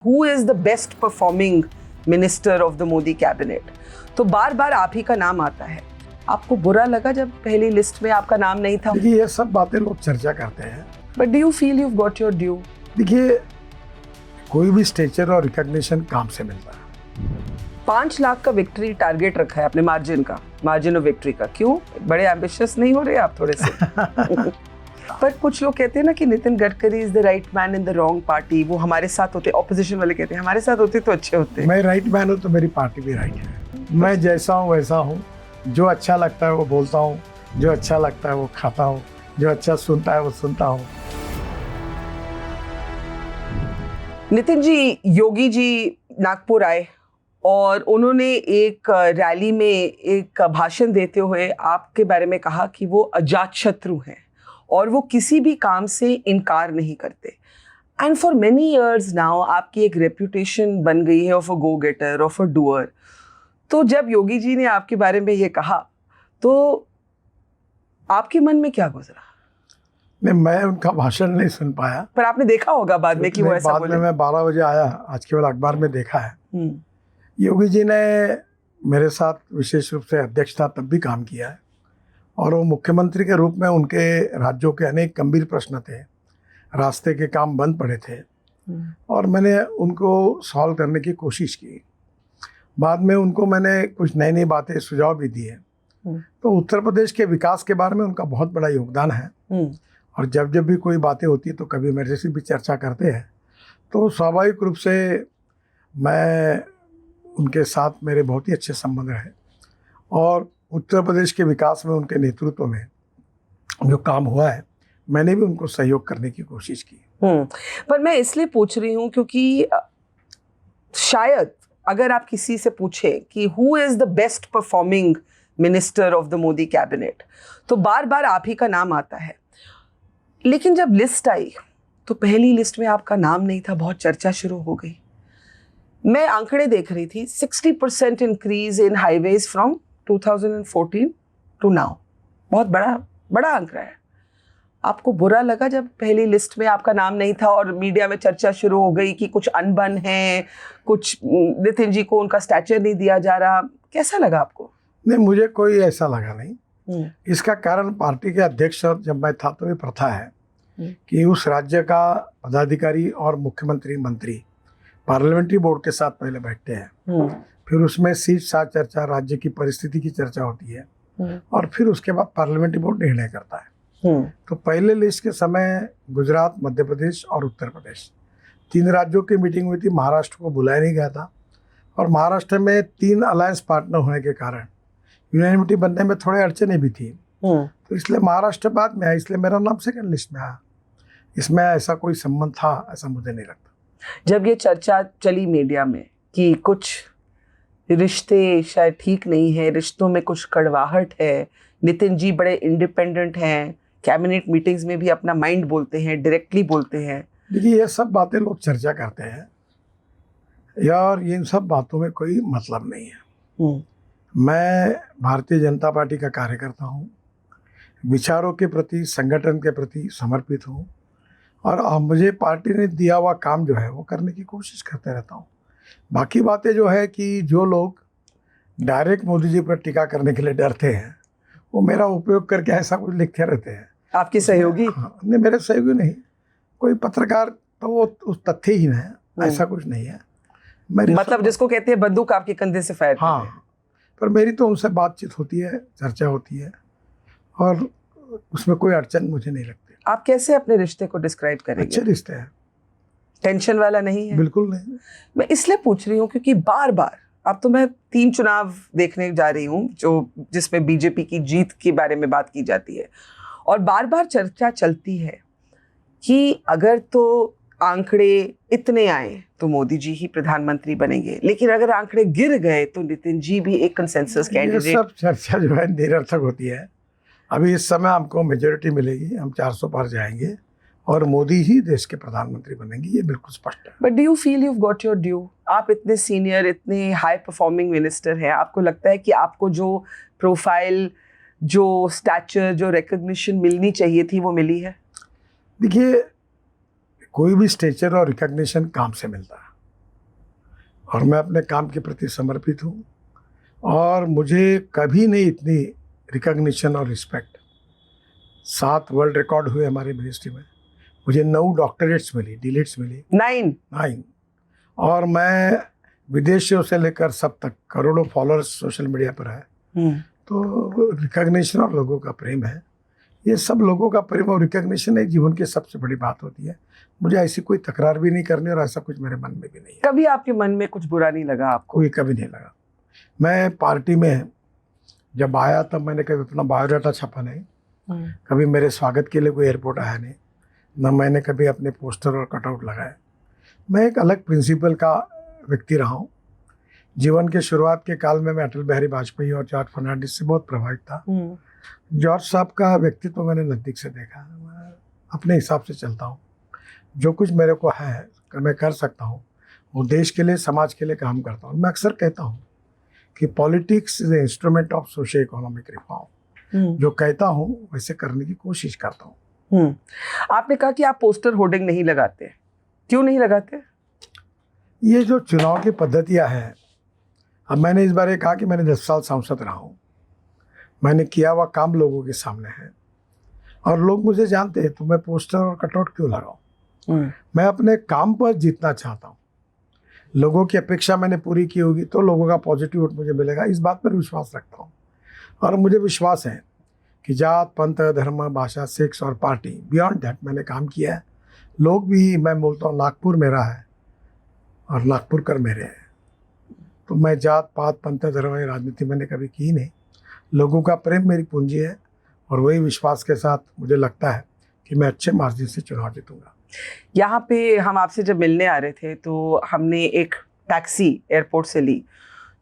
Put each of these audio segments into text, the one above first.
Who is the best performing minister of the Modi cabinet? तो बार बार आप ही का नाम आता है। आपको बुरा लगा जब पहली लिस्ट में आपका नाम नहीं था? देखिए, ये सब बातें लोग चर्चा करते हैं। But do you feel you've got your due? देखिए, कोई भी स्टेचर और रिकॉग्निशन काम से मिलता है। 5 लाख का विक्ट्री टारगेट रखा है आपने, मार्जिन ऑफ विक्ट्री का। क्यों? बड़े एम्बिशियस नहीं हो रहे आप थोड़े से? पर कुछ लोग कहते हैं ना कि Nitin Gadkari is the right man in the wrong party. वो हमारे साथ होते, ऑपोजिशन वाले कहते हैं हमारे साथ होते तो अच्छे होते। मैं राइट मैन हूँ तो मेरी पार्टी भी राइट है। मैं जैसा हूँ वैसा हूँ। जो अच्छा लगता है वो बोलता हूँ, जो अच्छा लगता है वो खाता हूँ, जो अच्छा सुनता है वो सुनता हूँ। नितिन जी, योगी जी नागपुर आए और उन्होंने एक रैली में एक भाषण देते हुए आपके बारे में कहा कि वो अजातशत्रु हैं और वो किसी भी काम से इनकार नहीं करते। And for many years now आपकी एक रेप्यूटेशन बन गई है of a go getter, of a doer. तो जब योगी जी ने आपके बारे में ये कहा तो आपके मन में क्या गुजरा? नहीं, मैं उनका भाषण नहीं सुन पाया, पर आपने देखा होगा बाद में कि वो ऐसा बोले। बाद में मैं 12 बजे आया, आज केवल अखबार में देखा है। योगी जी ने मेरे साथ विशेष रूप से अध्यक्ष था तब भी काम किया है और वो मुख्यमंत्री के रूप में उनके राज्यों के अनेक गंभीर प्रश्न थे, रास्ते के काम बंद पड़े थे और मैंने उनको सॉल्व करने की कोशिश की। बाद में उनको मैंने कुछ नई नई बातें, सुझाव भी दिए। तो उत्तर प्रदेश के विकास के बारे में उनका बहुत बड़ा योगदान है और जब जब भी कोई बातें होती है तो कभी मेरे से भी चर्चा करते हैं। तो स्वाभाविक रूप से मैं उनके साथ मेरे बहुत ही अच्छे संबंध रहे और उत्तर प्रदेश के विकास में उनके नेतृत्व में जो काम हुआ है मैंने भी उनको सहयोग करने की कोशिश की। पर मैं इसलिए पूछ रही हूँ क्योंकि शायद अगर आप किसी से पूछे कि who is the best performing minister of the Modi cabinet तो बार बार आप ही का नाम आता है। लेकिन जब लिस्ट आई तो पहली लिस्ट में आपका नाम नहीं था, बहुत चर्चा शुरू हो गई। मैं आंकड़े देख रही थी, 60% increase in highways from 2014 to now. बहुत बड़ा आंकड़ा है। आपको बुरा लगा जब पहली लिस्ट में आपका नाम नहीं था और मीडिया में चर्चा शुरू हो गई कि कुछ अनबन है, कुछ नितिन जी को उनका स्टैचर नहीं दिया जा रहा? कैसा लगा आपको? नहीं, मुझे कोई ऐसा लगा नहीं। इसका कारण पार्टी के अध्यक्ष और जब मैं था तो ये प्रथा है कि उस राज्य का पदाधिकारी और मुख्यमंत्री, मंत्री पार्लियामेंट्री बोर्ड के साथ पहले बैठते हैं, फिर उसमें सीट साथ चर्चा, राज्य की परिस्थिति की चर्चा होती है और फिर उसके बाद पार्लियामेंट्री बोर्ड निर्णय करता है। तो पहले लिस्ट के समय गुजरात, मध्य प्रदेश और उत्तर प्रदेश 3 राज्यों की मीटिंग हुई थी। महाराष्ट्र को बुलाया नहीं गया था और महाराष्ट्र में 3 अलायंस पार्टनर होने के कारण यूनानिमिटी बनने में थोड़े अड़चने भी थी। तो इसलिए महाराष्ट्र बाद में आया, इसलिए मेरा नाम सेकंड लिस्ट में आया। इसमें ऐसा कोई संबंध था ऐसा मुझे नहीं लगता। जब ये चर्चा चली मीडिया में कि कुछ रिश्ते शायद ठीक नहीं है, रिश्तों में कुछ कड़वाहट है, नितिन जी बड़े इंडिपेंडेंट हैं, कैबिनेट मीटिंग्स में भी अपना माइंड बोलते हैं, डायरेक्टली बोलते हैं। देखिए, ये सब बातें लोग चर्चा करते हैं यार, इन सब बातों में कोई मतलब नहीं है। मैं भारतीय जनता पार्टी का कार्यकर्ता हूँ, विचारों के प्रति, संगठन के प्रति समर्पित हूँ और मुझे पार्टी ने दिया हुआ काम जो है वो करने की कोशिश करते रहता हूँ। बाकी बातें जो है कि जो लोग डायरेक्ट मोदी जी पर टीका करने के लिए डरते हैं वो मेरा उपयोग करके ऐसा कुछ लिखते रहते हैं। आपके सहयोगी? नहीं, मेरे सहयोगी नहीं, कोई पत्रकार, तो वो उस तथ्यहीन है, ऐसा कुछ नहीं है। मतलब जिसको कहते हैं बंदूक आपके कंधे से फायर। हाँ, पर मेरी तो उनसे बातचीत होती है, चर्चा होती है और उसमें कोई अड़चन मुझे नहीं लगती। आप कैसे अपने रिश्ते को डिस्क्राइब करेंगे? अच्छे रिश्ते हैं, टेंशन वाला नहीं है? बिल्कुल नहीं। मैं इसलिए पूछ रही हूँ क्योंकि बार बार, अब तो मैं 3 चुनाव देखने जा रही हूँ जिसमें बीजेपी की जीत के बारे में बात की जाती है और बार बार चर्चा चलती है कि अगर तो आंकड़े इतने आए तो मोदी जी ही प्रधानमंत्री बनेंगे, लेकिन अगर आंकड़े गिर गए तो नितिन जी भी एक कंसेंसस कैंडिडेट। ये सब चर्चा जो है निरर्थक होती है। अभी इस समय हमको मेजोरिटी मिलेगी, हम 400 पार जाएंगे और मोदी ही देश के प्रधानमंत्री बनेंगे, ये बिल्कुल स्पष्ट है। But do you feel you got your due? आप इतने सीनियर, इतने हाई परफॉर्मिंग मिनिस्टर हैं, आपको लगता है कि आपको जो प्रोफाइल, जो स्टैचर, जो रिकॉग्निशन मिलनी चाहिए थी वो मिली है? देखिए, कोई भी स्टेचर और रिकॉग्निशन काम से मिलता है। और मैं अपने काम के प्रति समर्पित हूँ और मुझे कभी नहीं इतनी रिकॉग्निशन और रिस्पेक्ट। 7 वर्ल्ड रिकॉर्ड हुए हमारे मिनिस्ट्री में, मुझे 9 डॉक्टरेट्स मिली, डीलिट्स मिली, 9। और मैं विदेशियों से लेकर सब तक करोड़ों फॉलोअर्स सोशल मीडिया पर है। तो रिकॉग्निशन और लोगों का प्रेम है, ये सब लोगों का प्रेम और रिकॉग्निशन एक जीवन की सबसे बड़ी बात होती है। मुझे ऐसी कोई तकरार भी नहीं करनी और ऐसा कुछ मेरे मन में भी नहीं है। कभी आपके मन में कुछ बुरा नहीं लगा आपको? कोई कभी नहीं लगा। मैं पार्टी में जब आया तब मैंने कभी अपना बायोडाटा छपा नहीं, कभी मेरे स्वागत के लिए कोई एयरपोर्ट आया नहीं, न मैंने कभी अपने पोस्टर और कटआउट लगाए। मैं एक अलग प्रिंसिपल का व्यक्ति रहा हूँ। जीवन के शुरुआत के काल में मैं अटल बिहारी वाजपेयी और जॉर्ज फर्नांडिस से बहुत प्रभावित था। जॉर्ज साहब का व्यक्तित्व मैंने नज़दीक से देखा। मैं अपने हिसाब से चलता हूँ, जो कुछ मेरे को है मैं कर सकता हूँ, वो देश के लिए समाज के लिए काम करता हूँ। मैं अक्सर कहता हूँ कि politics is a instrument of socio economic reform. जो कहता हूँ वैसे करने की कोशिश करता हूँ। आपने कहा कि आप पोस्टर होर्डिंग नहीं लगाते, क्यों नहीं लगाते? ये जो चुनाव की पद्धतियाँ हैं, अब मैंने इस बार ये कहा कि मैंने 10 साल सांसद रहा हूँ, मैंने किया हुआ काम लोगों के सामने है और लोग मुझे जानते हैं, तो मैं पोस्टर और कटआउट क्यों लगाऊं? मैं अपने काम पर जीतना चाहता हूँ। लोगों की अपेक्षा मैंने पूरी की होगी तो लोगों का पॉजिटिव वोट मुझे मिलेगा, इस बात पर विश्वास रखता हूँ। और मुझे विश्वास है कि जात, पंथ, धर्म, भाषा, सेक्स और पार्टी, बियॉन्ड दैट मैंने काम किया है। लोग भी, मैं बोलता हूँ नागपुर मेरा है और नागपुर कर मेरे हैं। तो मैं जात पात, पंथ, धर्म या राजनीति मैंने कभी की नहीं। लोगों का प्रेम मेरी पूंजी है और वही विश्वास के साथ मुझे लगता है कि मैं अच्छे मार्जिन से चुनाव जीतूंगा। यहाँ पे हम आपसे जब मिलने आ रहे थे तो हमने एक टैक्सी एयरपोर्ट से ली,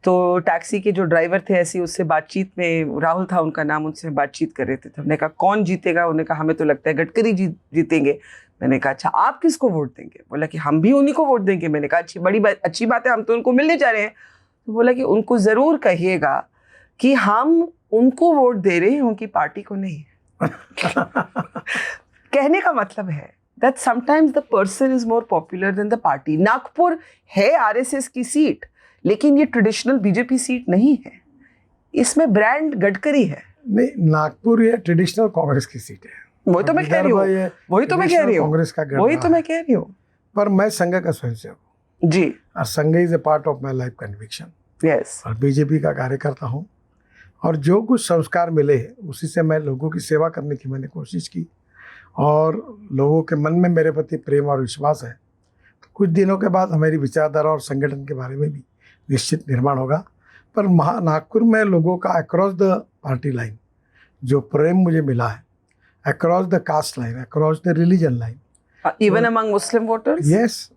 तो टैक्सी के जो ड्राइवर थे ऐसी उससे बातचीत में, राहुल था उनका नाम, उनसे बातचीत कर रहे थे। तो हमने कहा कौन जीतेगा? उन्होंने कहा हमें तो लगता है गडकरी जीतेंगे। मैंने कहा अच्छा आप किसको वोट देंगे? बोला कि हम भी उन्हीं को वोट देंगे। मैंने कहा अच्छी बात है, हम तो उनको मिलने जा रहे हैं। तो बोला कि उनको ज़रूर कहिएगा कि हम उनको वोट दे रहे हैं, उनकी पार्टी को नहीं। कहने का मतलब है that sometimes the person is more popular than the party. Nagpur है आरएसएस की सीट, लेकिन ये ट्रेडिशनल बीजेपी सीट नहीं है, इसमें ब्रांड गडकरी है। नहीं, नागपुर ये ट्रेडिशनल कांग्रेस की सीट है। वही तो मैं कह रही हूँ, वही तो मैं कह रही हूँ, कांग्रेस का वही तो मैं कह रही हूँ। पर मैं संघ का स्वयंसेवक हूँ जी, और संघ is a part of my life conviction. Yes. और बीजेपी का कार्यकर्ता हूँ और जो कुछ संस्कार मिले उसी से मैं लोगों की सेवा करने की मैंने कोशिश की और लोगों के मन में मेरे प्रति प्रेम और विश्वास है। तो कुछ दिनों के बाद हमारी विचारधारा और संगठन के बारे में भी निश्चित निर्माण होगा। पर नागपुर में लोगों का अक्रॉस द पार्टी लाइन जो प्रेम मुझे मिला है, across the caste line, across the religion line, even among Muslim voters, yes.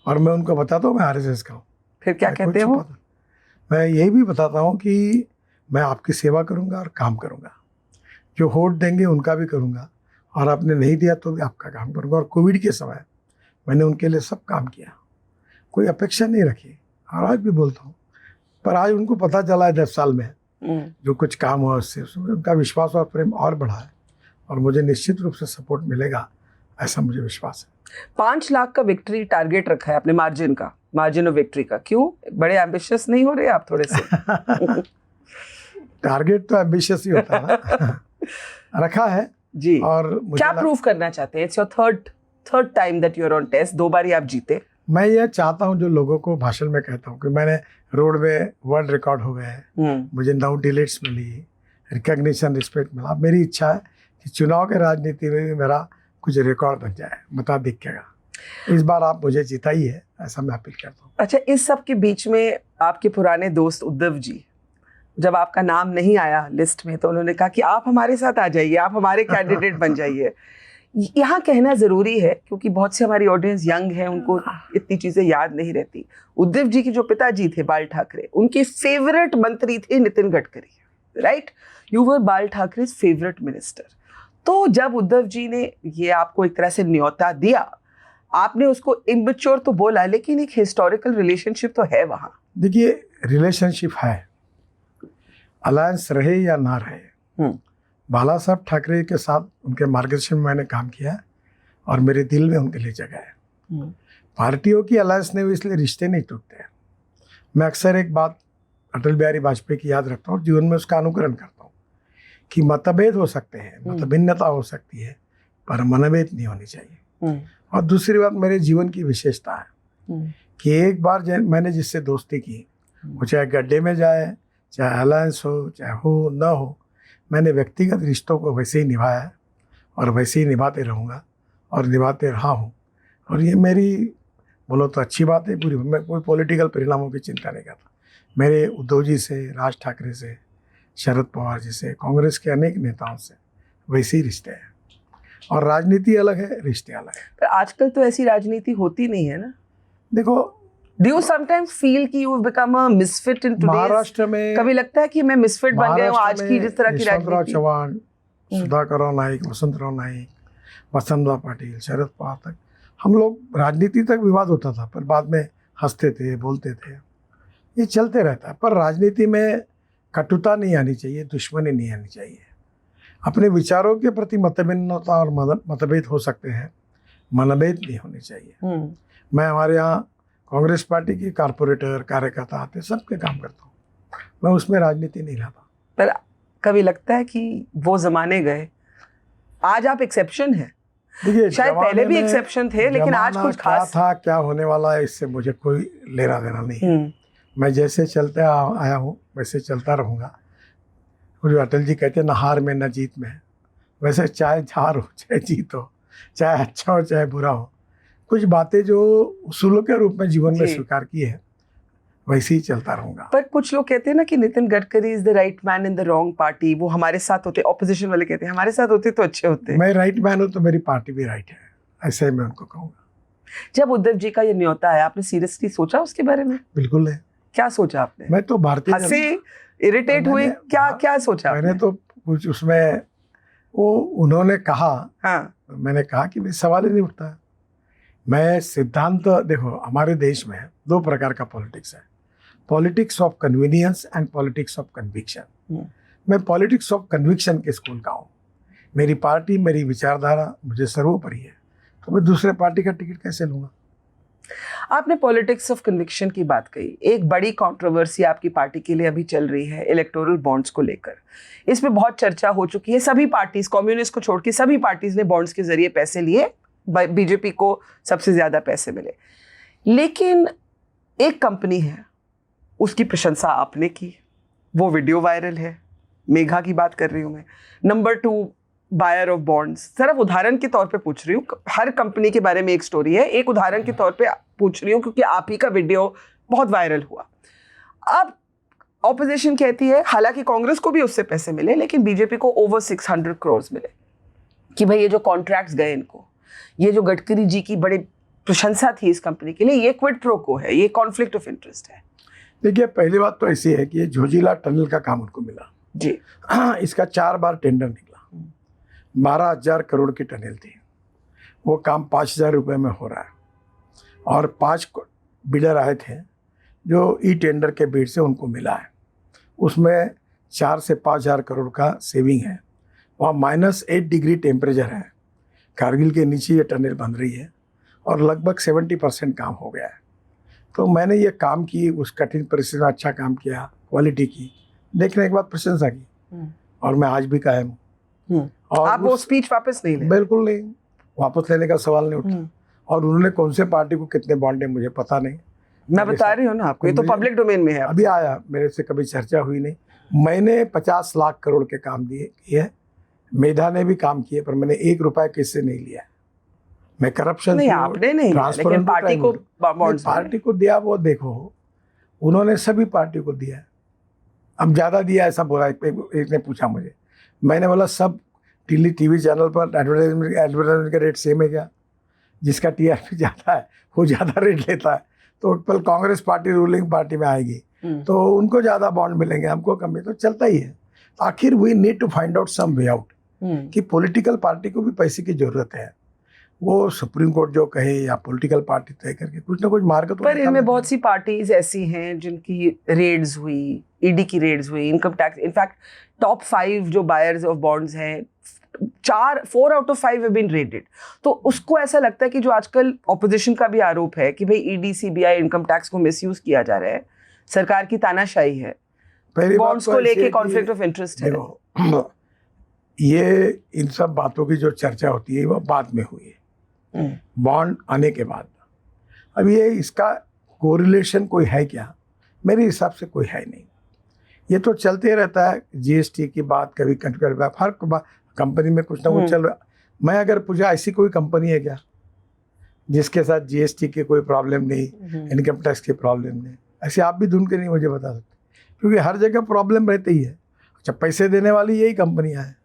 और मैं उनको बताता हूँ मैं आरएसएस का हूँ। फिर क्या कहते हो? मैं यही भी बताता हूँ कि मैं आपकी सेवा करूँगा और काम करूँगा, जो वोट देंगे उनका भी करूँगा और आपने नहीं दिया तो भी आपका काम करूँगा। और कोविड के समय मैंने उनके लिए सब काम किया, कोई अपेक्षा नहीं रखी और आज भी बोलता हूँ। पर आज उनको पता चला है 10 साल में जो कुछ काम हुआ उससे उनका विश्वास और प्रेम और बढ़ा है और मुझे निश्चित रूप से सपोर्ट मिलेगा, ऐसा मुझे विश्वास है। 5 लाख का विक्ट्री टारगेट रखा है आपने, मार्जिन ऑफ विक्ट्री का। क्यों बड़े एम्बिशियस नहीं हो रहे आप थोड़े से? टारगेट तो एम्बिशियस ही होता है ना। रखा है जी। और क्या प्रूव करना चाहते हैं? It's your third time that you are on test, 2 बार ही आप जीते। मैं ये चाहता हूँ जो लोगों को भाषण में कहता हूँ कि मैंने रोड में वर्ल्ड रिकॉर्ड हो गए, मुझे 9 डिलीट्स मिली, रिकॉग्निशन, रिस्पेक्ट मिला। मेरी इच्छा है कि चुनाव के राजनीति में भी मेरा कुछ रिकॉर्ड बन जाए, मताधिक्य का। इस बार आप मुझे जिताइए, ऐसा मैं अपील करता हूँ। अच्छा, इस सब के बीच में आपके पुराने दोस्त उद्धव जी, जब आपका नाम नहीं आया लिस्ट में तो उन्होंने कहा कि आप हमारे साथ आ जाइए, आप हमारे कैंडिडेट बन जाइए। यहाँ कहना ज़रूरी है क्योंकि बहुत से हमारी ऑडियंस यंग है, उनको इतनी चीज़ें याद नहीं रहती। उद्धव जी की जो पिताजी थे बाल ठाकरे, उनके फेवरेट मंत्री थे Nitin Gadkari, right? You were बाल ठाकरे's फेवरेट मिनिस्टर। तो जब उद्धव जी ने ये आपको एक तरह से न्योता दिया, आपने उसको इमेच्योर तो बोला, लेकिन एक हिस्टोरिकल रिलेशनशिप तो है वहाँ। देखिए, रिलेशनशिप है, अलायंस रहे या ना रहे। बाला साहब ठाकरे के साथ उनके मार्गदर्शन में मैंने काम किया और मेरे दिल में उनके लिए जगह है। पार्टियों की अलायंस नहीं हुई इसलिए रिश्ते नहीं टूटते हैं। मैं अक्सर एक बात अटल बिहारी वाजपेयी की याद रखता हूँ, जीवन में उसका अनुकरण करता हूँ कि मतभेद हो सकते हैं, मतभिन्नता हो सकती है, पर मनभेद नहीं होनी चाहिए। और दूसरी बात मेरे जीवन की विशेषता है कि एक बार मैंने जिससे दोस्ती की, वो चाहे गड्ढे में जाए, चाहे अलायंस हो, चाहे हो न हो, मैंने व्यक्तिगत रिश्तों को वैसे ही निभाया है और वैसे ही निभाते रहूँगा और निभाते रहा हूँ। और ये मेरी बोलो तो अच्छी बात है पूरी। मैं कोई पॉलिटिकल परिणामों की चिंता नहीं करता। मेरे उद्धव जी से, राज ठाकरे से, शरद पवार जी से, कांग्रेस के अनेक नेताओं से वैसे ही रिश्ते हैं। और राजनीति अलग है, रिश्ते अलग है। पर आजकल तो ऐसी राजनीति होती नहीं है ना। देखो, Do you sometimes feel कि you've become a misfit in today's? Maharashtra में कभी लगता है कि मैं मिसफिट बन गया हूँ आज की जिस तरह की यशवंतराव राजनीति? चव्हाण, सुधाकरराव नाईक, वसंतराव नाईक, वसंतराव पाटिल, शरद पवार तक हम लोग राजनीति तक विवाद होता था, पर बाद में हंसते थे, बोलते थे। ये चलते रहता है। पर राजनीति में कटुता नहीं आनी चाहिए, दुश्मनी नहीं आनी चाहिए। अपने विचारों के प्रति मतभिन्नता और मतभेद हो सकते हैं, मनभेद नहीं होने चाहिए। मैं हमारे यहाँ कांग्रेस पार्टी की कारपोरेटर, कार्यकर्ता आते, सबके काम करता हूँ। मैं उसमें राजनीति नहीं लाता। पर कभी लगता है कि वो जमाने गए, आज आप एक्सेप्शन है। देखिए, शायद पहले भी एक्सेप्शन थे, लेकिन आज कुछ खास था, क्या होने वाला है इससे मुझे कोई लेना देना नहीं है। मैं जैसे चलते आया हूँ वैसे चलता रहूँगा। जो अटल जी कहते हैं न हार में न जीत में, वैसे चाहे हार हो चाहे जीत हो, चाहे अच्छा हो चाहे बुरा हो, कुछ बातें जो उसूलों के रूप में जीवन में स्वीकार की है वैसे ही चलता रहूंगा। पर कुछ लोग कहते हैं ना कि Nitin Gadkari is the right man in the wrong party. वो हमारे साथ होते, ऑपोजिशन वाले कहते हैं हमारे साथ होते तो अच्छे होते। मैं राइट मैन हूँ तो मेरी पार्टी भी राइट है, ऐसे ही मैं उनको कहूँगा। जब उद्धव जी का ये न्योता है, आपने सीरियसली सोचा उसके बारे में? बिल्कुल है। क्या सोचा आपने? मैं तो भारतीय हंसे, इरिटेट हुए, क्या सोचा? मैंने तो कुछ उसमें वो उन्होंने कहा, हाँ, मैंने कहा कि भाई सवाल ही नहीं उठता। मैं सिद्धांत, देखो हमारे देश में 2 प्रकार का पॉलिटिक्स है, politics of convenience and politics of conviction. मैं पॉलिटिक्स ऑफ कन्विक्शन के स्कूल का हूँ। मेरी पार्टी, मेरी विचारधारा मुझे सर्वोपरि है, तो मैं दूसरे पार्टी का टिकट कैसे लूँगा? आपने पॉलिटिक्स ऑफ कन्विक्शन की बात कही। एक बड़ी कंट्रोवर्सी आपकी पार्टी के लिए अभी चल रही है इलेक्टोरल बॉन्ड्स को लेकर। इसमें बहुत चर्चा हो चुकी है। सभी पार्टीज, कम्युनिस्ट को छोड़ के सभी पार्टीज ने बॉन्ड्स के जरिए पैसे लिए, बीजेपी को सबसे ज्यादा पैसे मिले। लेकिन एक कंपनी है, उसकी प्रशंसा आपने की, वो वीडियो वायरल है, मेघा की बात कर रही हूं मैं। Number 2 buyer of bonds. सिर्फ उदाहरण के तौर पे पूछ रही हूँ, हर कंपनी के बारे में एक स्टोरी है, एक उदाहरण के तौर पे पूछ रही हूँ क्योंकि आप ही का वीडियो बहुत वायरल हुआ। अब ऑपोजिशन कहती है, हालांकि कांग्रेस को भी उससे पैसे मिले, लेकिन बीजेपी को ओवर 600 करोड़ मिले, कि भाई ये जो कॉन्ट्रैक्ट्स गए इनको, ये जो गडकरी जी की बड़ी प्रशंसा थी इस कंपनी के लिए, ये क्विड प्रो को है, ये कॉन्फ्लिक्ट ऑफ इंटरेस्ट है। देखिए, पहली बात तो ऐसी है कि ये झोजिला टनल का काम उनको मिला जी। इसका 4 बार टेंडर निकला, 12,000 करोड़ की टनल थी। वो काम 5,000 रुपये में हो रहा है, और 5 बिडर आए थे जो ई टेंडर के बीड से उनको मिला है। उसमें 4 से 5,000 करोड़ का सेविंग है। वहाँ -8 डिग्री टेम्परेचर है, कारगिल के नीचे ये टनल बन रही है, और लगभग 70% काम हो गया है। तो मैंने ये काम की, उस कठिन परिस्थिति में अच्छा काम किया, क्वालिटी की, देखने के बाद प्रशंसा की, और मैं आज भी कायम हूँ। और आप वो स्पीच वापस नहीं ले? बिल्कुल नहीं, वापस लेने का सवाल नहीं उठा। और उन्होंने कौन से पार्टी को कितने बॉन्ड है मुझे पता नहीं। मैं बता रही हूँ ना आपको, ये तो पब्लिक डोमेन में है। अभी आया, मेरे से कभी चर्चा हुई नहीं। मैंने 50 लाख करोड़ के काम किए, मेधा ने भी काम किए, पर मैंने 1 रुपया किससे नहीं लिया। मैं करप्शन नहीं, आपने नहीं, लेकिन पार्टी को बॉन्ड्स, पार्टी को दिया। वो देखो, उन्होंने सभी पार्टी को दिया। अब ज़्यादा दिया ऐसा बोला, एक ने पूछा मुझे, मैंने बोला सब टीवी चैनल पर एडवर्टाइजमेंट का रेट सेम है क्या? जिसका टीआरपी ज़्यादा है वो ज़्यादा रेट लेता है, तो कल कांग्रेस पार्टी रूलिंग पार्टी में आएगी तो उनको ज़्यादा बॉन्ड मिलेंगे, हमको कम है, तो चलता ही है। आखिर we need to find out some way out कि पॉलिटिकल पार्टी को भी पैसे की जरूरत है। वो सुप्रीम कोर्ट जो कहे या पॉलिटिकल पार्टी तय करके कुछ ना कुछ मार्ग तो। पर इनमें बहुत सी पार्टीज ऐसी हैं जिनकी रेड्स हुई, ईडी की रेड्स हुई, इनकम टैक्स, इनफैक्ट टॉप 5 जो बायर्स ऑफ बॉन्ड्स हैं, 4 out of 5 have been raided. तो उसको ऐसा लगता है कि जो आजकल ऑपोजिशन का भी आरोप है कि भाई ईडी, सीबीआई, इनकम टैक्स को मिसयूज किया जा रहा है, सरकार की तानाशाही है, बॉन्ड्स को लेके कॉन्फ्लिक्ट ऑफ इंटरेस्ट है। ये इन सब बातों की जो चर्चा होती है वो बाद में हुई है, बॉन्ड आने के बाद। अब ये इसका कोरिलेशन कोई है क्या? मेरे हिसाब से कोई है नहीं। ये तो चलते रहता है, जीएसटी की बात कभी हर कंपनी में कुछ ना कुछ चल रहा है। मैं अगर पूछा ऐसी कोई कंपनी है क्या जिसके साथ जीएसटी की कोई प्रॉब्लम नहीं, इनकम टैक्स की प्रॉब्लम नहीं, ऐसे आप भी ढूंढ के नहीं मुझे बता सकते, क्योंकि हर जगह प्रॉब्लम रहती ही है। अच्छा, पैसे देने वाली यही कंपनियां हैं,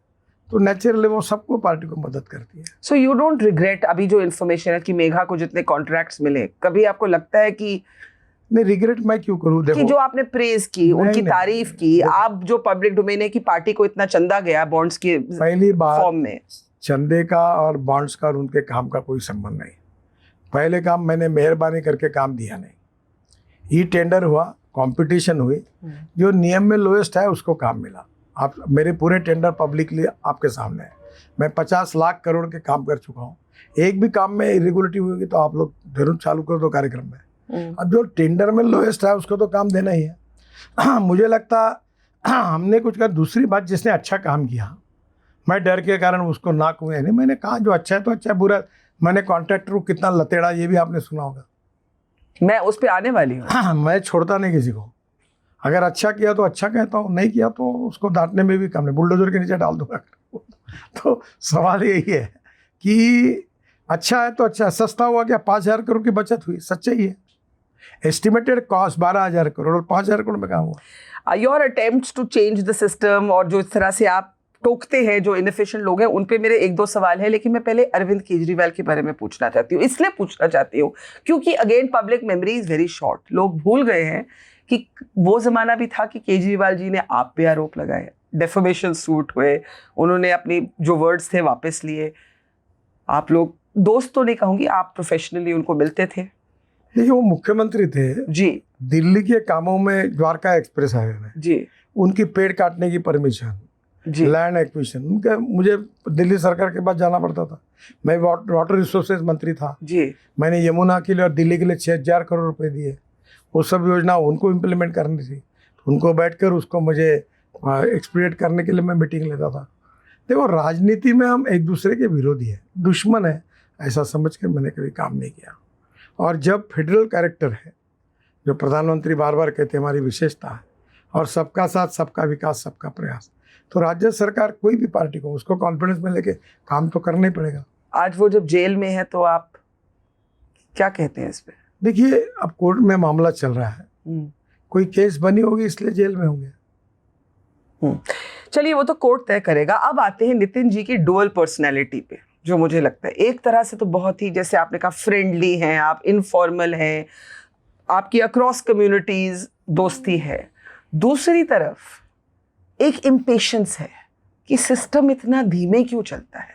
तो नेचुरली वो सबको पार्टी को मदद करती है। सो यू डोंट रिग्रेट अभी जो इन्फॉर्मेशन है कि मेघा को जितने कॉन्ट्रैक्ट्स मिले, कभी आपको लगता है कि नहीं, रिग्रेट मैं क्यों करूं? देखो, कि जो आपने प्रेज की, उनकी तारीफ की, आप जो पब्लिक डोमेन है कि पार्टी को इतना चंदा गया बॉन्ड्स के पहली बात फॉर्म में, चंदे का और बॉन्ड्स का और उनके काम का कोई संबंध नहीं। पहले काम मैंने मेहरबानी करके काम दिया नहीं। ई टेंडर हुआ, कंपटीशन हुई, जो नियम में लोएस्ट है उसको काम मिला। आप मेरे पूरे टेंडर पब्लिकली आपके सामने है। मैं 50 लाख करोड़ के काम कर चुका हूँ। एक भी काम में इरेगुलरिटी हुई तो आप लोग जरूर चालू कर दो कार्यक्रम में। अब जो टेंडर में लोएस्ट है उसको तो काम देना ही है। मुझे लगता हमने कुछ कर। दूसरी बात, जिसने अच्छा काम किया, मैं डर के कारण उसको नाक हुए नहीं। मैंने कहा जो अच्छा है तो अच्छा है, बुरा मैंने कॉन्ट्रैक्टर को कितना लतेड़ा ये भी आपने सुना होगा। मैं उस पे आने वाली हूँ। मैं छोड़ता नहीं किसी को। अगर अच्छा किया तो अच्छा कहता हूँ, नहीं किया तो उसको डांटने में भी कम नहीं, बुलडोजर के नीचे डाल दूंगा। तो सवाल यही है कि अच्छा है तो अच्छा। सस्ता हुआ क्या? 5,000 करोड़ की बचत हुई, सच्चाई है। एस्टिमेटेड कॉस्ट 12,000 करोड़ और 5,000 करोड़ में काम हुआ। Your attempts to change the system और जो इस तरह से आप टोकते हैं जो इनएफिशिएंट लोग हैं, उन पे मेरे 1-2 सवाल है, लेकिन मैं पहले अरविंद केजरीवाल के बारे में पूछना चाहती हूँ। इसलिए पूछना चाहती हूँ क्योंकि again public memory is very short. लोग भूल गए हैं कि वो जमाना भी था कि केजरीवाल जी ने आप पे आरोप लगाए, डेफेमेशन सूट हुए, उन्होंने अपनी जो वर्ड्स थे वापस लिए। आप लोग दोस्त तो नहीं कहूंगी, आप प्रोफेशनली उनको मिलते थे। देखिए, वो मुख्यमंत्री थे जी, दिल्ली के कामों में, द्वारका एक्सप्रेस हाईवे में जी, उनकी पेड़ काटने की परमिशन, लैंड एक्विजिशन, उनका मुझे दिल्ली सरकार के पास जाना पड़ता था। मैं वाटर रिसोर्सेज मंत्री था जी। मैंने यमुना के लिए और दिल्ली के लिए 6,000 करोड़ रुपए दिए। वो सब योजना उनको इम्प्लीमेंट करनी थी, उनको बैठकर उसको मुझे एक्सपीडिएट करने के लिए मैं मीटिंग लेता था। देखो, राजनीति में हम एक दूसरे के विरोधी है, दुश्मन है, ऐसा समझ कर मैंने कभी काम नहीं किया। और जब फेडरल कैरेक्टर है, जो प्रधानमंत्री बार बार कहते हैं हमारी विशेषता है, और सबका साथ सबका विकास सबका प्रयास, तो राज्य सरकार कोई भी पार्टी को उसको कॉन्फिडेंस में लेके काम तो करना ही पड़ेगा। आज वो जब जेल में है तो आप क्या कहते हैं इस पे? देखिए, अब कोर्ट में मामला चल रहा है, कोई केस बनी होगी इसलिए जेल में होंगे। चलिए, वो तो कोर्ट तय करेगा। अब आते हैं नितिन जी की डुअल पर्सनैलिटी पे, जो मुझे लगता है एक तरह से तो बहुत ही, जैसे आपने कहा, फ्रेंडली हैं आप, इनफॉर्मल हैं, आपकी अक्रॉस कम्युनिटीज दोस्ती है। दूसरी तरफ एक इम्पेशंस है कि सिस्टम इतना धीमे क्यों चलता है।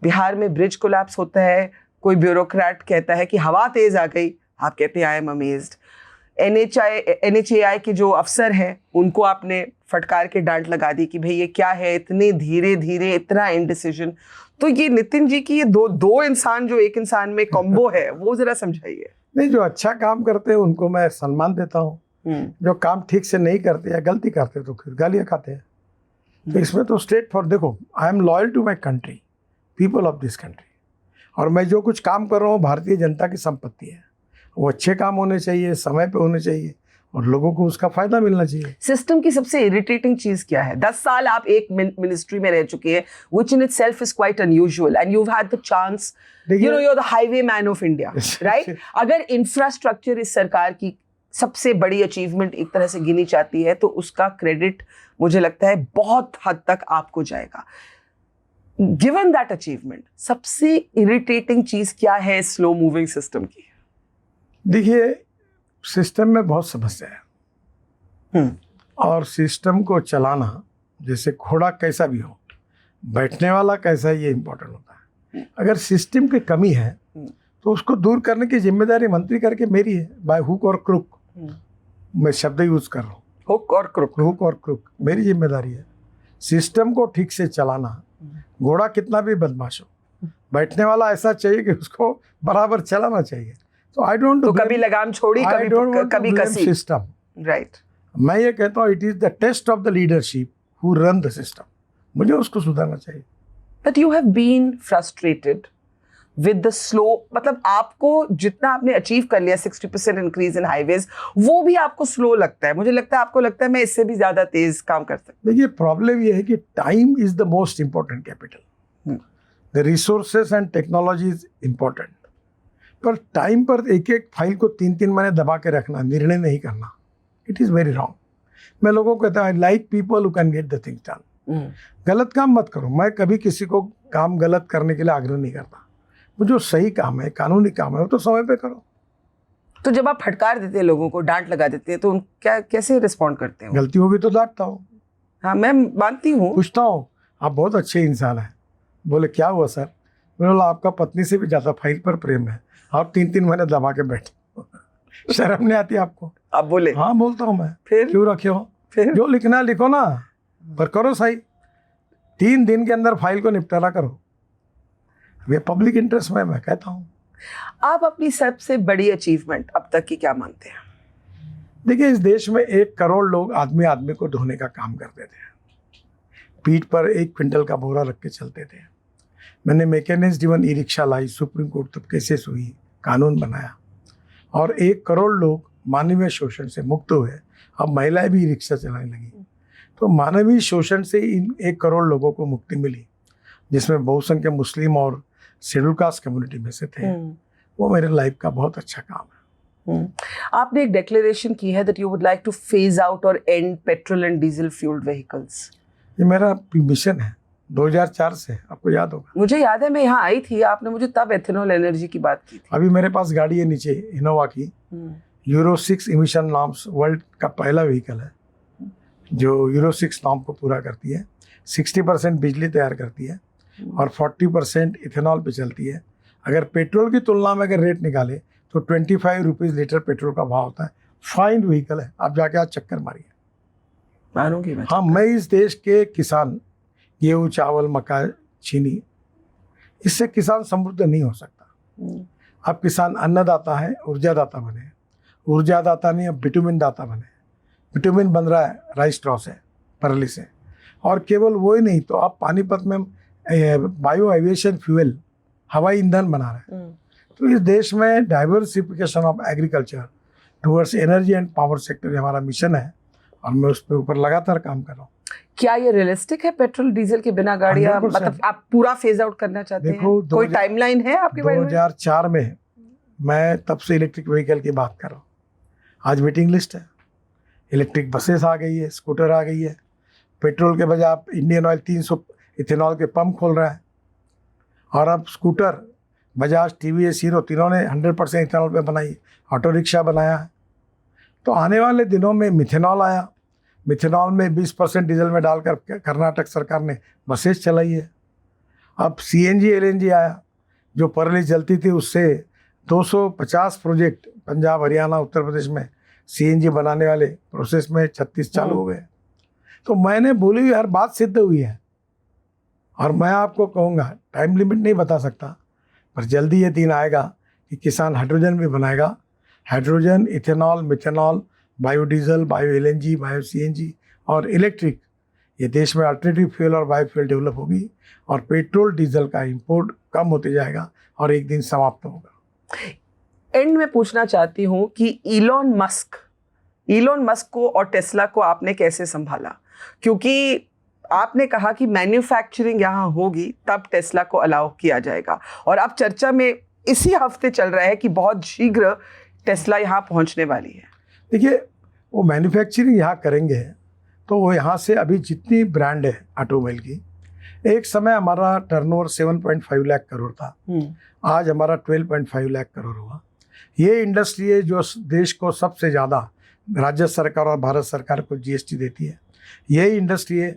बिहार में ब्रिज कोलैप्स होता है, कोई ब्यूरोक्रेट कहता है कि हवा तेज आ गई, आप कहते हैं आई एम अमेज्ड। NHAI के जो अफसर हैं उनको आपने फटकार के डांट लगा दी कि भाई ये क्या है, इतने धीरे धीरे, इतना इनडिसीजन। तो ये नितिन जी की ये दो इंसान जो एक इंसान में कॉम्बो है, वो जरा समझाइए। नहीं, जो अच्छा काम करते हैं उनको मैं सम्मान देता हूँ, जो काम ठीक से नहीं करते या गलती करते तो फिर गालियाँ खाते हैं। तो इसमें तो स्ट्रेट फॉर, देखो, I am loyal to my country, people of this country, और मैं जो कुछ काम कर रहा हूँ भारतीय जनता की संपत्ति है। वो अच्छे काम होने चाहिए, समय पे होने चाहिए, और लोगों को उसका फायदा मिलना चाहिए। सिस्टम की सबसे इरिटेटिंग चीज क्या है? 10 साल आप एक मिनिस्ट्री में रह चुके हैं, which in itself is quite unusual, and you've had the chance, you know, you're the highwayman of India, right? अगर इंफ्रास्ट्रक्चर इस सरकार की सबसे बड़ी अचीवमेंट एक तरह से गिनी जाती है, तो उसका क्रेडिट मुझे लगता है बहुत हद तक आपको जाएगा। गिवन दैट अचीवमेंट, सबसे इरिटेटिंग चीज क्या है स्लो मूविंग सिस्टम की? देखिए, सिस्टम में बहुत समस्या है, और सिस्टम को चलाना, जैसे घोड़ा कैसा भी हो, बैठने वाला कैसा, ये इम्पोर्टेंट होता है। अगर सिस्टम की कमी है तो उसको दूर करने की जिम्मेदारी मंत्री करके मेरी है, बाय हुक और क्रुक। मैं शब्द यूज कर रहा हूँ, हुक और क्रुक, हुक और क्रुक मेरी जिम्मेदारी है। सिस्टम को ठीक से चलाना, घोड़ा कितना भी बदमाश हो, बैठने वाला ऐसा चाहिए कि उसको बराबर चलाना चाहिए। तो आई डोंट, तो कभी लगाम छोड़ी, कभी कसी। System, right. मैं ये कहता हूँ it is the test of the leadership who run the system, मुझे उसको सुधारना चाहिए। But you have been frustrated with the slow, मतलब आपको जितना आपने अचीव कर लिया 60% इंक्रीज इन हाईवेज, वो भी आपको स्लो लगता है। मुझे लगता है आपको लगता है मैं इससे भी ज्यादा तेज काम कर सकता देखिए प्रॉब्लम ये है कि time is the most important capital, the resources and technology is important, पर टाइम पर एक एक फाइल को 3-3 महीने दबा के रखना, निर्णय नहीं करना, इट इज़ वेरी रॉन्ग। मैं लोगों को कहता हूँ I like people who can get the things done. गलत काम मत करो। मैं कभी किसी को काम गलत करने के लिए आग्रह नहीं करता। वो जो सही काम है, कानूनी काम है, वो तो समय पे करो। तो जब आप फटकार देते हैं लोगों को, डांट लगा देते हैं, तो उन क्या कैसे रिस्पॉन्ड करते हो? गलती होगी तो डांटता हूँ। हाँ मैं मानती हूँ। पूछता हूँ आप बहुत अच्छे इंसान हैं। बोले क्या हुआ सर? मैंने बोला आपका पत्नी से भी ज़्यादा फाइल पर प्रेम है, आप 3-3 महीने दबा के बैठे। शर्म नहीं आती आपको? आप बोले? हाँ बोलता हूँ मैं। फिर क्यों रखे हो? फिर जो लिखना है लिखो ना, पर करो सही। 3 दिन के अंदर फाइल को निपटारा करो। ये पब्लिक इंटरेस्ट में मैं कहता हूँ। आप अपनी सबसे बड़ी अचीवमेंट अब तक की क्या मानते हैं? देखिए इस देश में 1 करोड़ लोग आदमी आदमी को ढोने का काम करते थे, पीठ पर 1 क्विंटल का बोरा रख के चलते थे। मैंने मैकेनिज्म ड्रिवन ई रिक्शा लाई, सुप्रीम कोर्ट तक केसेस हुई, कानून बनाया और 1 करोड़ लोग मानवीय शोषण से मुक्त हुए। अब महिलाएं भी ई रिक्शा चलाने लगी। तो मानवीय शोषण से इन 1 करोड़ लोगों को मुक्ति मिली, जिसमें बहुसंख्यक मुस्लिम और शेड्यूल कास्ट कम्युनिटी में से थे। वो मेरे लाइफ का बहुत अच्छा काम है। आपने एक डिक्लेरेशन की है that you would like to phase out और and petrol and diesel fuelled vehicles. ये मेरा मिशन है 2004 से, आपको याद होगा। मुझे याद है, मैं यहाँ आई थी, आपने मुझे तब एथेनॉल एनर्जी की बात की थी। अभी मेरे पास गाड़ी है नीचे इनोवा की, यूरो 6 इमिशन नॉर्म्स, वर्ल्ड का पहला व्हीकल है जो यूरो 6 नॉर्म को पूरा करती है। 60% बिजली तैयार करती है और 40% इथेनॉल पे चलती है। अगर पेट्रोल की तुलना में अगर रेट निकाले तो 25 रुपीज़ लीटर पेट्रोल का भाव होता है। फाइन व्हीकल है, आप जाके आज चक्कर मारिए। मानूंगी मैं। हाँ, मैं इस देश के किसान, गेहूँ, चावल, मक्का, चीनी, इससे किसान समृद्ध नहीं हो सकता। अब किसान अन्नदाता है, ऊर्जादाता बने। ऊर्जादाता नहीं, अब बिटुमिन दाता बने। बिटुमिन बन रहा है राइस स्ट्रॉ से, परली से। और केवल वो ही नहीं, तो आप पानीपत में बायो एविएशन फ्यूल, हवाई ईंधन बना रहे हैं। तो इस देश में diversification of agriculture towards energy and power sector हमारा मिशन है और मैं उस पर ऊपर लगातार काम कर रहा हूँ। क्या ये रियलिस्टिक है पेट्रोल डीजल के बिना गाड़ियाँ, 100%। मतलब आप पूरा फेज आउट करना चाहते हैं? कोई टाइमलाइन है आपके बारे में? 2004 में मैं तब से इलेक्ट्रिक व्हीकल की बात कर रहा हूँ। आज वेटिंग लिस्ट है, इलेक्ट्रिक बसेस आ गई है, स्कूटर आ गई है। पेट्रोल के बजाय आप इंडियन ऑयल 300 इथेनॉल के पंप खोल रहा है। और अब स्कूटर, बजाज, टीवीएस, हीरो, तीनों ने 100% इथेनॉल पे बनाई। ऑटो रिक्शा बनाया है। तो आने वाले दिनों में मिथेनॉल आया, मिथेनॉल में 20% डीजल में डालकर कर्नाटक सरकार ने बसेस चलाई है। अब सीएनजी एलएनजी आया, जो पहले जलती थी उससे 250 प्रोजेक्ट पंजाब, हरियाणा, उत्तर प्रदेश में सीएनजी बनाने वाले प्रोसेस में 36 चालू हो गए। तो मैंने बोली हुई हर बात सिद्ध हुई है। और मैं आपको कहूँगा, टाइम लिमिट नहीं बता सकता, पर जल्दी ये दिन आएगा कि किसान हाइड्रोजन भी बनाएगा। Hydrogen, ethanol, methanol, biodiesel, bio LNG, bio CNG और इलेक्ट्रिक, ये देश में अल्टरनेटिव फ्यूल और बायोफ्यूल डेवलप होगी और पेट्रोल डीजल का इंपोर्ट कम होते जाएगा और एक दिन समाप्त होगा। एंड में पूछना चाहती हूँ कि इलॉन मस्क को और टेस्ला को आपने कैसे संभाला? क्योंकि आपने कहा कि मैन्युफैक्चरिंग यहाँ होगी तब टेस्ला को अलाउ किया जाएगा, और अब चर्चा में इसी हफ्ते चल रहा है कि बहुत शीघ्र टेस्ला यहाँ पहुँचने वाली है। देखिए, वो मैन्युफैक्चरिंग यहाँ करेंगे तो वो यहाँ से अभी जितनी ब्रांड है ऑटोमोबाइल की, एक समय हमारा टर्नओवर 7.5 लाख करोड़ था, आज हमारा 12.5 लाख करोड़ हुआ। ये इंडस्ट्री है जो देश को सबसे ज़्यादा राज्य सरकार और भारत सरकार को जीएसटी देती है। यही इंडस्ट्री है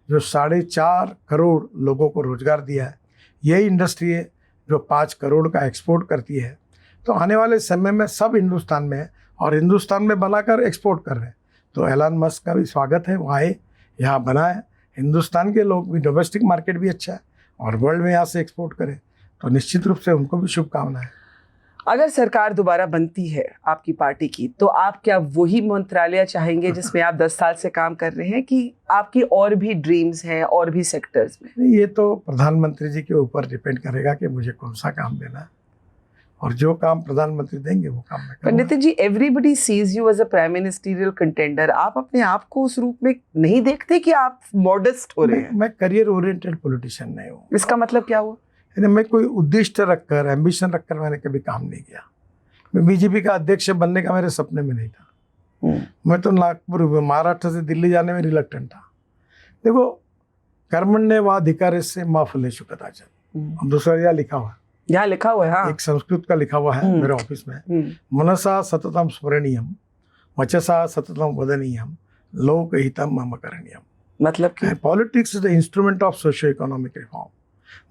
जो 4.5 करोड़ लोगों को रोजगार दिया है। यही इंडस्ट्री है जो 5 करोड़ का एक्सपोर्ट करती है। तो आने वाले समय में सब हिंदुस्तान में है और हिंदुस्तान में बनाकर एक्सपोर्ट कर रहे हैं। तो एलन मस्क का भी स्वागत है, वो आए, यहाँ बनाए। हिंदुस्तान के लोग भी, डोमेस्टिक मार्केट भी अच्छा है और वर्ल्ड में यहाँ से एक्सपोर्ट करें, तो निश्चित रूप से उनको भी शुभकामनाएं। अगर सरकार दोबारा बनती है आपकी पार्टी की, तो आप क्या वही मंत्रालय चाहेंगे जिसमें आप 10 साल से काम कर रहे हैं, कि आपकी और भी ड्रीम्स हैं और भी सेक्टर्स में? नहीं, ये तो प्रधानमंत्री जी के ऊपर डिपेंड करेगा कि मुझे कौन सा काम देना है, और जो काम प्रधानमंत्री देंगे वो काम मैं पर करूंगा। Nitin ji, everybody sees you as a prime ministerial contender. आप अपने आप को उस रूप में नहीं देखते कि आप मॉडेस्ट हो रहे हैं? मैं करियर ओरिएंटेड पॉलिटिशियन नहीं हूँ। इसका मतलब क्या हुआ? यानी मैं कोई उद्देश्य रखकर, एम्बिशन रखकर मैंने कभी काम नहीं किया। मैं बीजेपी का अध्यक्ष बनने का मेरे सपने में नहीं था। मैं तो नागपुर, महाराष्ट्र से दिल्ली जाने में रिलक्टेंट था। देखो, कर्मण्येवाधिकारस्य मा फलेषु कदाचन, दूसरा यहाँ लिखा हुआ है, यहाँ लिखा हुआ है। हाँ। एक संस्कृत का लिखा हुआ है मेरे ऑफिस में, मनसा सततम स्मरणीयम, वचसा सततम वदनीयम, लोकहितम मम करणीयम। मतलब कि politics is the instrument of socio economic reform.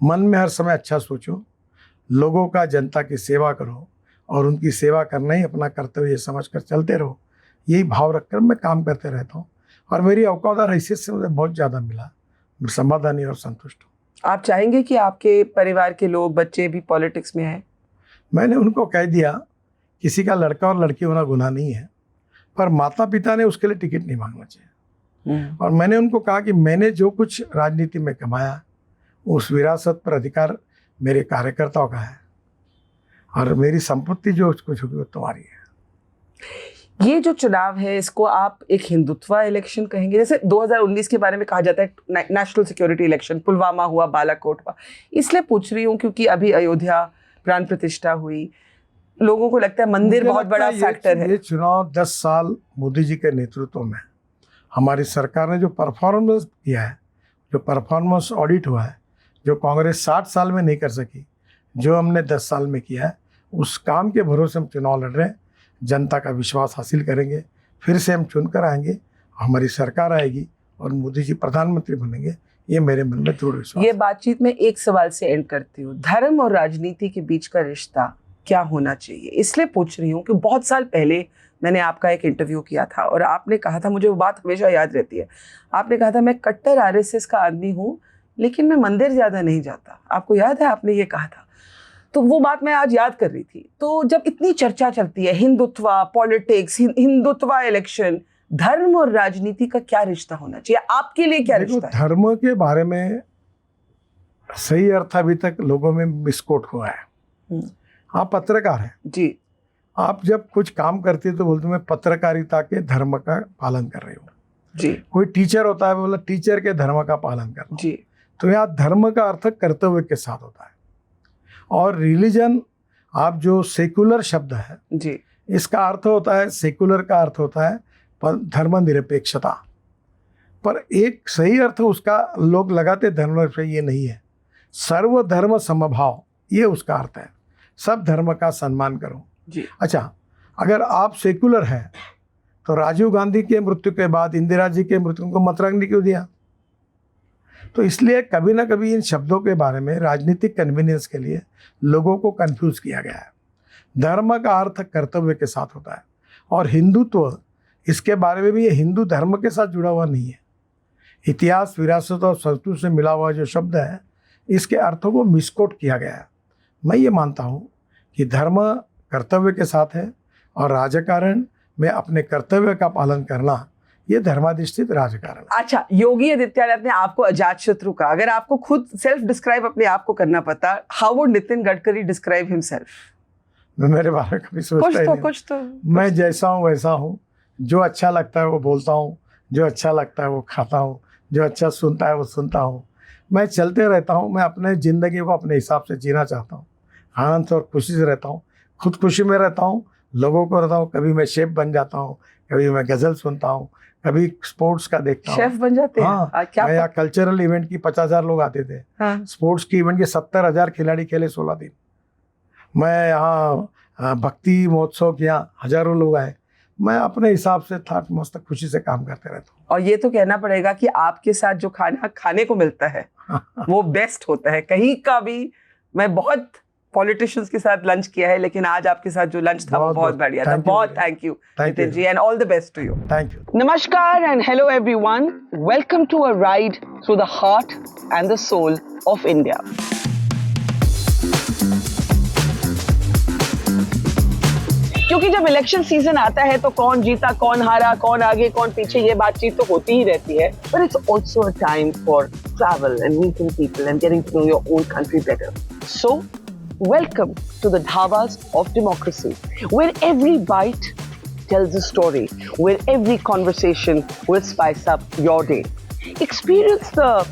मन में हर समय अच्छा सोचो, लोगों का, जनता की सेवा करो, और उनकी सेवा करना ही अपना कर्तव्य समझ कर चलते रहो। यही भाव रखकर मैं काम करते रहता हूँ, और मेरी औकात और हैसियत से मुझे बहुत ज़्यादा मिला। मैं समाधानी और संतुष्ट हूँ। आप चाहेंगे कि आपके परिवार के लोग, बच्चे भी पॉलिटिक्स में हैं? मैंने उनको कह दिया, किसी का लड़का और लड़की होना गुनाह नहीं है, पर माता पिता ने उसके लिए टिकट नहीं मांगना चाहिए। और मैंने उनको कहा कि मैंने जो कुछ राजनीति में कमाया, उस विरासत पर अधिकार मेरे कार्यकर्ताओं का है, और मेरी संपत्ति जो कुछ होगी वो तुम्हारी है। ये जो चुनाव है, इसको आप एक हिंदुत्व इलेक्शन कहेंगे? जैसे 2019 के बारे में कहा जाता है नेशनल सिक्योरिटी इलेक्शन, पुलवामा हुआ, बालाकोट हुआ। इसलिए पूछ रही हूँ क्योंकि अभी अयोध्या प्राण प्रतिष्ठा हुई, लोगों को लगता है मंदिर बहुत बड़ा फैक्टर है। ये चुनाव 10 साल मोदी जी के नेतृत्व में हमारी सरकार ने जो परफॉर्मेंस किया है, जो परफॉर्मेंस ऑडिट हुआ है, जो कांग्रेस 60 साल में नहीं कर सकी, जो हमने 10 साल में किया है, उस काम के भरोसे हम चुनाव लड़ रहे हैं। जनता का विश्वास हासिल करेंगे, फिर से हम चुनकर आएंगे, हमारी सरकार आएगी और मोदी जी प्रधानमंत्री बनेंगे, ये मेरे मन में दृढ़ विश्वास। ये बातचीत में एक सवाल से एंड करती हूँ, धर्म और राजनीति के बीच का रिश्ता क्या होना चाहिए? इसलिए पूछ रही हूँ कि बहुत साल पहले मैंने आपका एक इंटरव्यू किया था, और आपने कहा था, मुझे वो बात हमेशा याद रहती है, आपने कहा था मैं कट्टर आरएसएस का आदमी हूँ, लेकिन मैं मंदिर ज़्यादा नहीं जाता। आपको याद है आपने ये कहा था? तो वो बात मैं आज याद कर रही थी। तो जब इतनी चर्चा चलती है हिंदुत्व, पॉलिटिक्स, हिंदुत्व इलेक्शन, धर्म और राजनीति का क्या रिश्ता होना चाहिए? आपके लिए क्या रिश्ता है? धर्म के बारे में सही अर्थ अभी तक लोगों में मिसकोट हुआ है। आप पत्रकार हैं जी, आप जब कुछ काम करते हैं तो बोलते मैं पत्रकारिता के धर्म का पालन कर रही हूँ जी। कोई टीचर होता है, बोला टीचर के धर्म का पालन करना जी। तो यहाँ धर्म का अर्थ कर्तव्य के साथ होता है। और रिलीजन, आप जो सेकुलर शब्द है जी, इसका अर्थ होता है, सेकुलर का अर्थ होता है धर्मनिरपेक्षता, पर एक सही अर्थ उसका लोग लगाते धर्मनिरपेक्ष, ये नहीं है। सर्वधर्म समभाव, ये उसका अर्थ है, सब धर्म का सम्मान करो जी। अच्छा, अगर आप सेकुलर हैं तो राजीव गांधी के मृत्यु के बाद इंदिरा जी के मृत्यु को मतरंगी क्यों दिया? तो इसलिए कभी ना कभी इन शब्दों के बारे में राजनीतिक कन्वीनियंस के लिए लोगों को कंफ्यूज किया गया है। धर्म का अर्थ कर्तव्य के साथ होता है, और हिंदुत्व, इसके बारे में भी ये हिंदू धर्म के साथ जुड़ा हुआ नहीं है। इतिहास, विरासत और संस्कृति से मिला हुआ जो शब्द है, इसके अर्थों को मिसकोट किया गया है। मैं ये मानता हूँ कि धर्म कर्तव्य के साथ है, और राजकारण में अपने कर्तव्य का पालन करना, ये धर्माधिष्ठित राजकारण। अच्छा, योगी आदित्यनाथ ने आपको अजातशत्रु का, अगर आपको खुद सेल्फ डिस्क्राइब अपने आप को करना पता, how would Nitin Gadkari describe himself? मैं मेरे बारे में कभी सोचता ही नहीं। कुछ तो मैं जैसा हूँ वैसा हूँ, जो अच्छा लगता है वो बोलता हूँ, जो अच्छा लगता है वो खाता हूँ, जो अच्छा सुनता है वो सुनता हूँ। मैं चलते रहता हूँ, मैं अपने ज़िंदगी को अपने हिसाब से जीना चाहता हूँ, आनंद और खुशी से रहता हूँ, खुद खुशी में रहता हूँ, लोगों को रहता हूँ। कभी मैं शेफ बन जाता हूँ, कभी मैं गज़ल सुनता हूँ, कभी स्पोर्ट्स का देखता हूँ। शेफ बन जाते हैं? हाँ, क्या मैं यहाँ कल्चरल इवेंट की 50,000 लोग आते थे। हाँ। स्पोर्ट्स की इवेंट के 70,000 खिलाड़ी खेले 16 दिन। मैं यहाँ भक्ति महोत्सव किया, हजारों लोग आए। मैं अपने हिसाब से था मस्त खुशी से काम करते रहता हूँ। और ये तो कहना पड़ेगा कि आपके साथ जो खाना खाने को मिलता है वो बेस्ट होता है कहीं का भी। मैं बहुत पॉलिटिशियंस के साथ लंच किया है, लेकिन आज आपके साथ जो लंच था वो बहुत बढ़िया था। बहुत thank you Nitin ji, and all the best to you. Thank you. नमस्कार and hello everyone, welcome to a ride through the heart and the soul of India. क्योंकि जब इलेक्शन सीजन आता है तो कौन जीता, कौन हारा, कौन आगे, कौन पीछे, ये बातचीत तो होती ही रहती है. But it's also a time for travel and meeting people and getting to know your own country better. So, welcome to the Dhabas of Democracy, where every bite tells a story, where every conversation will spice up your day. Experience the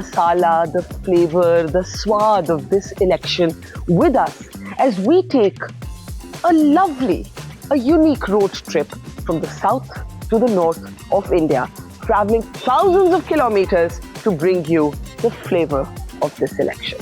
masala, the flavor, the swad of this election with us as we take a unique road trip from the south to the north of India, traveling thousands of kilometers to bring you the flavor of this election.